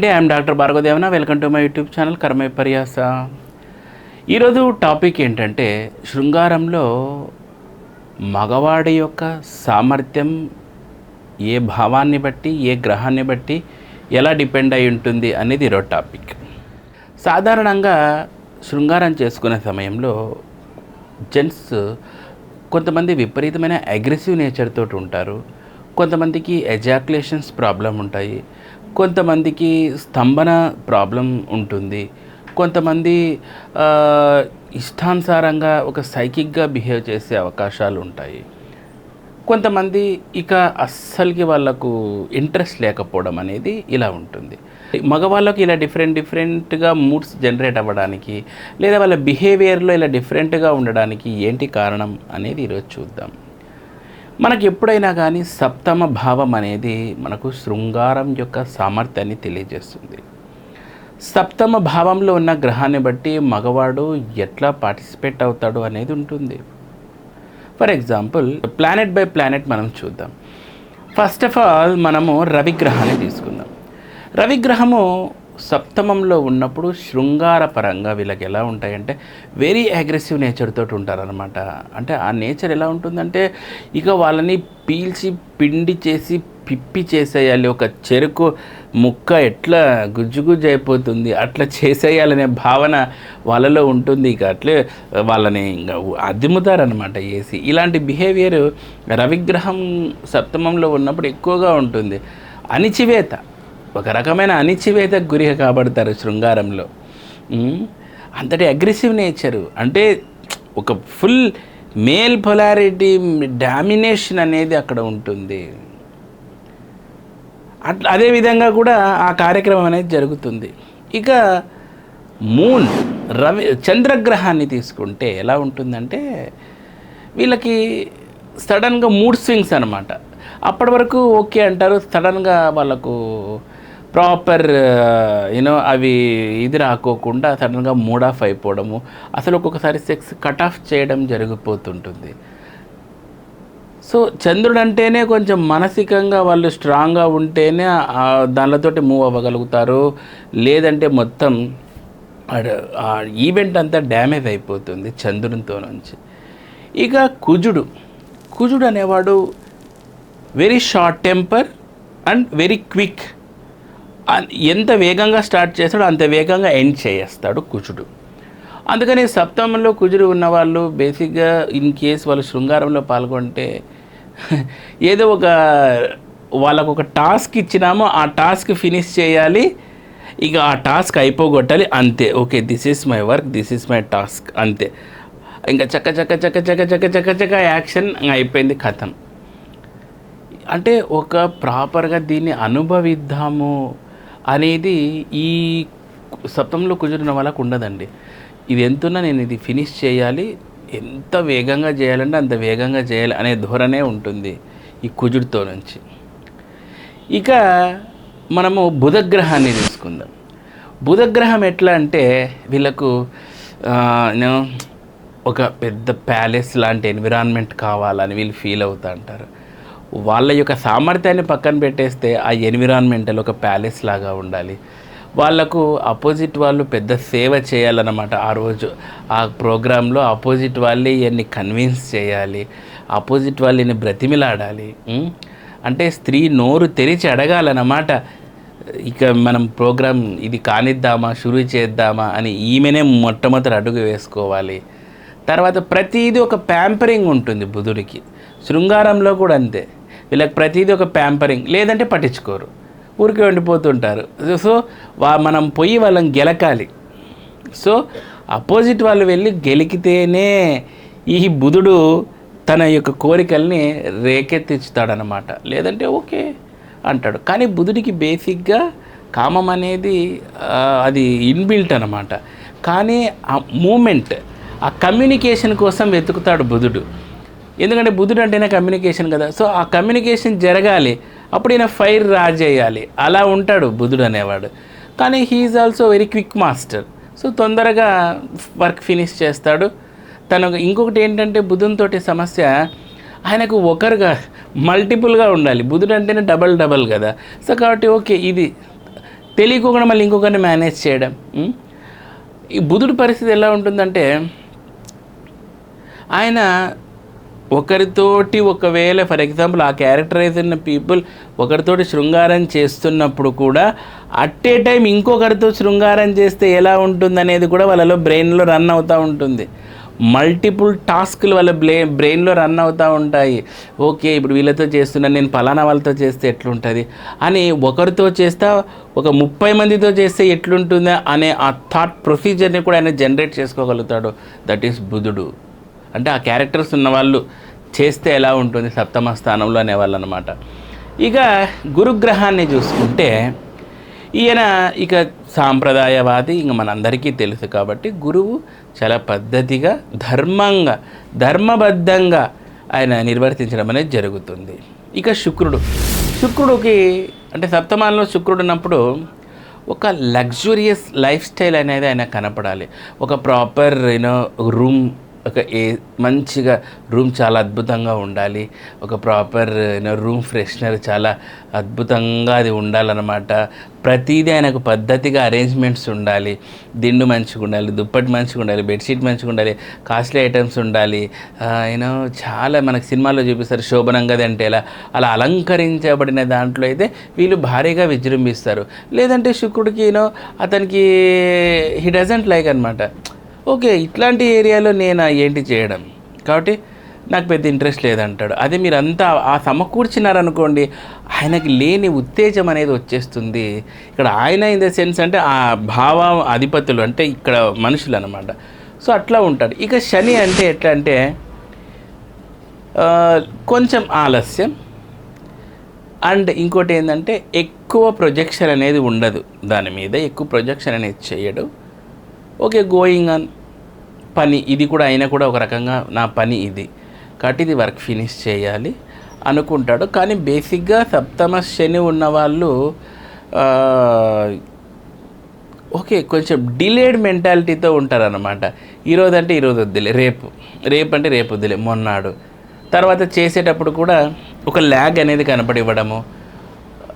I'm doctor భార్గవదేవన. Welcome to my YouTube channel కర్మ విపర్యాస. ఈరోజు topic ఏంటంటే శృంగారంలో మగవాడి యొక్క సామర్థ్యం ఏ భావాన్ని బట్టి ఏ గ్రహాన్ని బట్టి ఎలా డిపెండ్ అయి ఉంటుంది అనేది ఈరోజు టాపిక్. సాధారణంగా శృంగారం చేసుకునే సమయంలో జెంట్స్ కొంతమంది విపరీతమైన అగ్రెసివ్ నేచర్ తోటి ఉంటారు. కొంతమందికి ఎజాక్యులేషన్స్ ప్రాబ్లం ఉంటాయి. కొంతమందికి స్తంభన ప్రాబ్లం ఉంటుంది. కొంతమంది ఇష్టానుసారంగా ఒక సైకిక్గా బిహేవ్ చేసే అవకాశాలు ఉంటాయి. కొంతమంది ఇక అస్సలకి వాళ్ళకు ఇంట్రెస్ట్ లేకపోవడం అనేది ఇలా ఉంటుంది. మగవాళ్ళకి ఇలా డిఫరెంట్గా మూడ్స్ జనరేట్ అవ్వడానికి లేదా వాళ్ళ బిహేవియర్లో ఇలా డిఫరెంట్గా ఉండడానికి ఏంటి కారణం అనేది ఈరోజు చూద్దాం. మనకి ఎప్పుడైనా కానీ సప్తమ భావం అనేది మనకు శృంగారం యొక్క సామర్థ్యాన్ని తెలియజేస్తుంది. సప్తమ భావంలో ఉన్న గ్రహాన్ని బట్టి మగవాడు ఎట్లా పార్టిసిపేట్ అవుతాడు అనేది ఉంటుంది. For example planet by planet మనం చూద్దాం. ఫస్ట్ ఆఫ్ ఆల్ మనము రవిగ్రహాన్ని తీసుకుందాం. రవిగ్రహము సప్తమంలో ఉన్నప్పుడు శృంగారపరంగా వీళ్ళకి ఎలా ఉంటాయంటే వెరీ అగ్రెసివ్ నేచర్ తోటి ఉంటారనమాట. అంటే ఆ నేచర్ ఎలా ఉంటుందంటే ఇక వాళ్ళని పీల్చి పిండి చేసి పిప్పి చేసేయాలి. ఒక చెరుకు ముక్క ఎట్లా గుజ్జుగుజ్జు అయిపోతుంది అట్లా చేసేయాలనే భావన వాళ్ళలో ఉంటుంది. ఇక అట్లే వాళ్ళని ఇంకా అద్దిముతారనమాట వేసి. ఇలాంటి బిహేవియర్ రవిగ్రహం సప్తమంలో ఉన్నప్పుడు ఎక్కువగా ఉంటుంది. అణిచివేత, ఒక రకమైన అణిచివేతకు గురి కాబడతారు శృంగారంలో. అంతటి అగ్రెసివ్ నేచరు అంటే ఒక ఫుల్ మేల్ పొలారిటీ డామినేషన్ అనేది అక్కడ ఉంటుంది. అట్లా అదేవిధంగా కూడా ఆ కార్యక్రమం అనేది జరుగుతుంది. ఇక మూన్ చంద్రగ్రహాన్ని తీసుకుంటే ఎలా ఉంటుందంటే వీళ్ళకి సడన్గా మూడ్ స్వింగ్స్ అనమాట. అప్పటి వరకు ఓకే అంటారు. సడన్గా వాళ్ళకు ప్రాపర్ అవి ఇది రాకోకుండా సడన్గా మూడ్ ఆఫ్ అయిపోవడము, అసలు ఒక్కొక్కసారి సెక్స్ కట్ ఆఫ్ చేయడం జరిగిపోతుంటుంది. సో చంద్రుడు అంటేనే కొంచెం మానసికంగా వాళ్ళు స్ట్రాంగ్గా ఉంటేనే దానితోటి మూవ్ అవ్వగలుగుతారు. లేదంటే మొత్తం ఈవెంట్ అంతా డ్యామేజ్ అయిపోతుంది చంద్రునితో నుంచి. ఇక కుజుడు అనేవాడు very short temper and very quick. ఎంత వేగంగా స్టార్ట్ చేస్తాడో అంత వేగంగా ఎండ్ చేస్తాడు కుజుడు. అందుకని సప్తమంలో కుజుడు ఉన్నవాళ్ళు బేసిక్గా ఇన్ కేస్ వాళ్ళు శృంగారంలో పాల్గొంటే ఏదో వాళ్ళకు ఒక టాస్క్ ఇచ్చినామో ఆ టాస్క్ ఫినిష్ చేయాలి. ఇక ఆ టాస్క్ అయిపోగొట్టాలి అంతే. Okay, this is my work, this is my task అంతే. ఇంకా చక్క యాక్షన్ అయిపోయింది, కథం. అంటే ఒక ప్రాపర్గా దీన్ని అనుభవిద్దాము అనేది ఈ సప్తంలో కుదిరిన వాళ్ళకు ఉండదండి. ఇది ఎంతున్నా నేను ఇది ఫినిష్ చేయాలి, ఎంత వేగంగా చేయాలంటే అంత వేగంగా చేయాలి అనే ధోరణే ఉంటుంది ఈ కుజుడితో నుంచి. ఇక మనము బుధగ్రహాన్ని తీసుకుందాం. బుధగ్రహం ఎట్లా అంటే వీళ్ళకు ఒక పెద్ద ప్యాలెస్ లాంటి ఎన్విరాన్మెంట్ కావాలని వీళ్ళు ఫీల్ అవుతూ అంటారు. వాళ్ళ యొక్క సామర్థ్యాన్ని పక్కన పెట్టేస్తే ఆ ఎన్విరాన్మెంటల్ ఒక ప్యాలెస్ లాగా ఉండాలి. వాళ్ళకు అపోజిట్ వాళ్ళు పెద్ద సేవ చేయాలన్నమాట. ఆ రోజు ఆ ప్రోగ్రాంలో అపోజిట్ వాళ్ళే ఇవన్నీ కన్విన్స్ చేయాలి, అపోజిట్ వాళ్ళని బ్రతిమిలాడాలి. అంటే స్త్రీ నోరు తెరిచి అడగాలన్నమాట. ఇక మనం ప్రోగ్రాం ఇది కానిద్దామా, షురూ చేద్దామా అని ఈమెనే మొట్టమొదటి అడుగు వేసుకోవాలి. తర్వాత ప్రతిదీ ఒక ప్యాంపరింగ్ ఉంటుంది బుధుడికి. శృంగారంలో కూడా అంతే. వీళ్ళకి ప్రతిదీ ఒక ప్యాంపరింగ్, లేదంటే పట్టించుకోరు, ఊరికి వండిపోతుంటారు. సో మనం పోయి వాళ్ళని గెలకాలి. సో అపోజిట్ వాళ్ళు వెళ్ళి గెలికితేనే ఈ బుధుడు తన యొక్క కోరికల్ని రేకెత్తించుతాడనమాట. లేదంటే ఓకే అంటాడు. కానీ బుధుడికి బేసిక్గా కామం అనేది అది ఇన్బిల్ట్ అనమాట. కానీ ఆ మూమెంట్, ఆ కమ్యూనికేషన్ కోసం వెతుకుతాడు బుధుడు. ఎందుకంటే బుధుడు అంటేనే కమ్యూనికేషన్ కదా. సో ఆ కమ్యూనికేషన్ జరగాలి, అప్పుడు ఈయన ఫైర్ రాజేయాలి. అలా ఉంటాడు బుధుడు అనేవాడు. కానీ he's also very quick master. So తొందరగా వర్క్ ఫినిష్ చేస్తాడు. తనకు ఇంకొకటి ఏంటంటే బుధునితోటి సమస్య, ఆయనకు ఒకరుగా మల్టిపుల్గా ఉండాలి. బుధుడు అంటేనే డబల్ కదా. సో కాబట్టి ఓకే ఇది తెలియకుండా మళ్ళీ ఇంకొకరిని మేనేజ్ చేయడం. ఈ బుధుడి పరిస్థితి ఎలా ఉంటుందంటే, ఆయన ఒకరితోటి ఒకవేళ ఫర్ ఎగ్జాంపుల్ ఆ క్యారెక్టరైజ్ ఉన్న పీపుల్ ఒకరితోటి శృంగారం చేస్తున్నప్పుడు కూడా అట్ ఏ టైం ఇంకొకరితో శృంగారం చేస్తే ఎలా ఉంటుందనేది కూడా వాళ్ళలో బ్రెయిన్లో రన్ అవుతూ ఉంటుంది. మల్టిపుల్ టాస్క్లు వాళ్ళ బ్రెయిన్లో రన్ అవుతూ ఉంటాయి. ఓకే, ఇప్పుడు వీళ్ళతో చేస్తున్నాను, నేను పలానా వాళ్ళతో చేస్తే ఎట్లుంటుంది అని, ఒకరితో చేస్తా ఒక 30 మందితో చేస్తే ఎట్లుంటుందా అనే ఆ థాట్ ప్రొసీజర్ని కూడా ఆయన జనరేట్ చేసుకోగలుగుతాడు. దట్ ఈస్ బుధుడు. అంటే ఆ క్యారెక్టర్స్ ఉన్నవాళ్ళు చేస్తే ఎలా ఉంటుంది సప్తమ స్థానంలో అనేవాళ్ళు అనమాట. ఇక గురుగ్రహాన్ని చూసుకుంటే ఈయన ఇక సాంప్రదాయవాది, ఇంక మనందరికీ తెలుసు కాబట్టి గురువు చాలా పద్ధతిగా ధర్మబద్ధంగా ఆయన నిర్వర్తించడం అనేది జరుగుతుంది. ఇక శుక్రుడికి అంటే సప్తమానంలో శుక్రుడు ఉన్నప్పుడు ఒక లగ్జూరియస్ లైఫ్ స్టైల్ అనేది ఆయన కనపడాలి. ఒక ప్రాపర్ రూమ్, మంచిగా రూమ్ చాలా అద్భుతంగా ఉండాలి. ఒక ప్రాపర్ రూమ్ ఫ్రెషనర్ చాలా అద్భుతంగా అది ఉండాలన్నమాట. ప్రతిదీ ఆయనకు పద్ధతిగా అరేంజ్మెంట్స్ ఉండాలి. దిండు మంచిగా ఉండాలి, దుప్పటి మంచిగా ఉండాలి, బెడ్షీట్ మంచిగా ఉండాలి, కాస్ట్లీ ఐటమ్స్ ఉండాలి. చాలా మనకు సినిమాల్లో చూపిస్తారు శోభనం గది అంటే అలా అలంకరించబడిన దాంట్లో అయితే వీళ్ళు భారీగా విజృంభిస్తారు. లేదంటే శుక్రుడికి అతనికి హీ డజంట్ లైక్ అనమాట. ఓకే, ఇట్లాంటి ఏరియాలో నేను ఏంటి చేయడం, కాబట్టి నాకు పెద్ద ఇంట్రెస్ట్ లేదంటాడు. అదే మీరు అంతా ఆ సమకూర్చినారనుకోండి, ఆయనకి లేని ఉత్తేజం అనేది వచ్చేస్తుంది. ఇక్కడ ఆయన ఇన్ ద సెన్స్ అంటే ఆ భావ అధిపతులు అంటే ఇక్కడ మనుషులు అనమాట. సో అట్లా ఉంటాడు. ఇక శని అంటే ఎట్లా అంటే కొంచెం ఆలస్యం, అండ్ ఇంకోటి ఏంటంటే ఎక్కువ ప్రొజెక్షన్ అనేది ఉండదు, దాని మీద ఎక్కువ ప్రొజెక్షన్ అనేది చేయడు. ఓకే, గోయింగ్ ఆన్ పని, ఇది కూడా అయినా కూడా ఒక రకంగా నా పని ఇది కాబట్టి ఇది వర్క్ ఫినిష్ చేయాలి అనుకుంటాడు. కానీ బేసిక్గా సప్తమ శని ఉన్నవాళ్ళు ఓకే కొంచెం డిలేడ్ మెంటాలిటీతో ఉంటారన్నమాట. ఈరోజు అంటే ఈరోజు వద్దులే, రేపు అంటే రేపు వద్దులే, మొన్నాడు, తర్వాత చేసేటప్పుడు కూడా ఒక ల్యాగ్ అనేది కనపడివ్వడము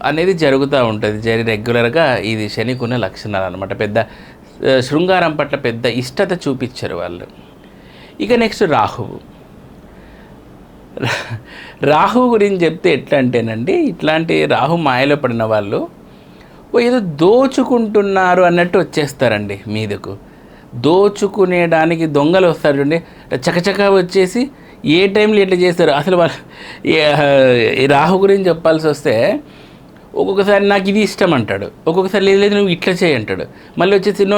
అనేది జరుగుతూ ఉంటుంది రెగ్యులర్గా. ఇది శనికున్న లక్షణాలు అనమాట. పెద్ద శృంగారం పట్ల పెద్ద ఇష్టత చూపించారు వాళ్ళు. ఇక నెక్స్ట్ రాహు గురించి చెప్తే ఎట్లా అంటేనండి, ఇట్లాంటి రాహు మాయలో పడిన వాళ్ళు ఏదో దోచుకుంటున్నారు అన్నట్టు వచ్చేస్తారండి మీదకు. దోచుకునేడానికి దొంగలు వస్తారు చూడండి, చకచకా వచ్చేసి ఏ టైంలో ఎట్లా చేస్తారు అసలు. వాళ్ళు రాహు గురించి చెప్పాల్సి వస్తే ఒక్కొక్కసారి నాకు ఇది ఇష్టం అంటాడు, ఒక్కొక్కసారి లేదు నువ్వు ఇట్లా చేయి అంటాడు, మళ్ళీ వచ్చేసి నో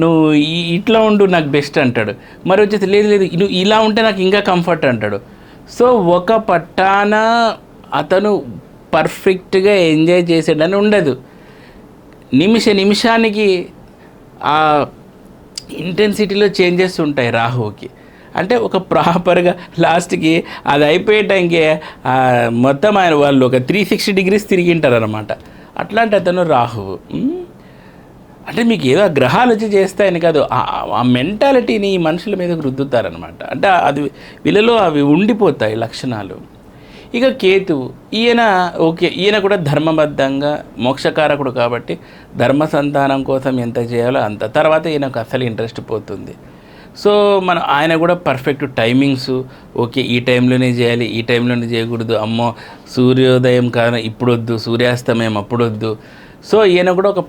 నువ్వు ఇట్లా ఉండు నాకు బెస్ట్ అంటాడు, మరి వచ్చేసి లేదు నువ్వు ఇలా ఉంటే నాకు ఇంకా కంఫర్ట్ అంటాడు. సో ఒక పట్టాన అతను పర్ఫెక్ట్గా ఎంజాయ్ చేసేటని ఉండదు. నిమిషానికి ఆ ఇంటెన్సిటీలో చేంజెస్ ఉంటాయి రాహువుకి. అంటే ఒక ప్రాపర్గా లాస్ట్కి అది అయిపోయే టైంకి మొత్తం ఆయన వాళ్ళు ఒక 360 degrees తిరిగింటారు అనమాట. అట్లాంటి అతను రాహువు. అంటే మీకు ఏదో గ్రహాలు వచ్చి చేస్తాయని కాదు, ఆ మెంటాలిటీని ఈ మనుషుల మీద రుద్దుతారనమాట. అంటే అది వీళ్ళలో అవి ఉండిపోతాయి లక్షణాలు. ఇక కేతువు, ఈయన కూడా ధర్మబద్ధంగా మోక్షకారకుడు కాబట్టి ధర్మ సంతానం కోసం ఎంత చేయాలో అంత, తర్వాత ఈయనకు అసలు ఇంట్రెస్ట్ పోతుంది. సో ఆయన కూడా పర్ఫెక్ట్ టైమింగ్స్, ఓకే ఈ టైంలోనే చేయాలి, ఈ టైంలోనే చేయకూడదు, అమ్మో సూర్యోదయం కాదు ఇప్పుడు వద్దు, సూర్యాస్తమయం అప్పుడు వద్దు. సో ఈయన కూడా ఒక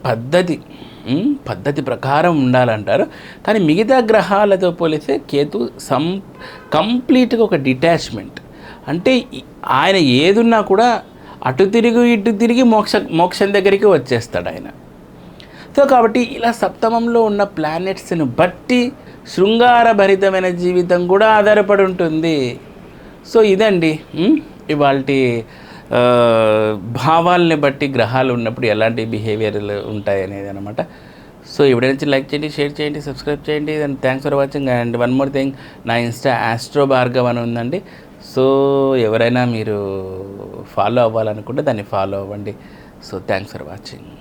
పద్ధతి ప్రకారం ఉండాలంటారు. కానీ మిగతా గ్రహాలతో పోలిస్తే కేతు కంప్లీట్గా ఒక డిటాచ్మెంట్. అంటే ఆయన ఏదున్నా కూడా అటు తిరిగి మోక్షం దగ్గరికి వచ్చేస్తాడు ఆయన. సో కాబట్టి ఇలా సప్తమంలో ఉన్న ప్లానెట్స్ని బట్టి శృంగారభరితమైన జీవితం కూడా ఆధారపడి ఉంటుంది. సో ఇదండి ఇవాల్టి భావాలని బట్టి గ్రహాలు ఉన్నప్పుడు ఎలాంటి బిహేవియర్లు ఉంటాయి అనేది అనమాట. సో ఎవరైనా లైక్ చేయండి, షేర్ చేయండి, సబ్స్క్రైబ్ చేయండి. And thanks for watching. And one more thing, నా ఇన్స్టా ఆస్ట్రో భార్గవ్ అని ఉందండి. సో ఎవరైనా మీరు ఫాలో అవ్వాలనుకుంటే దాన్ని ఫాలో అవ్వండి. So thanks for watching.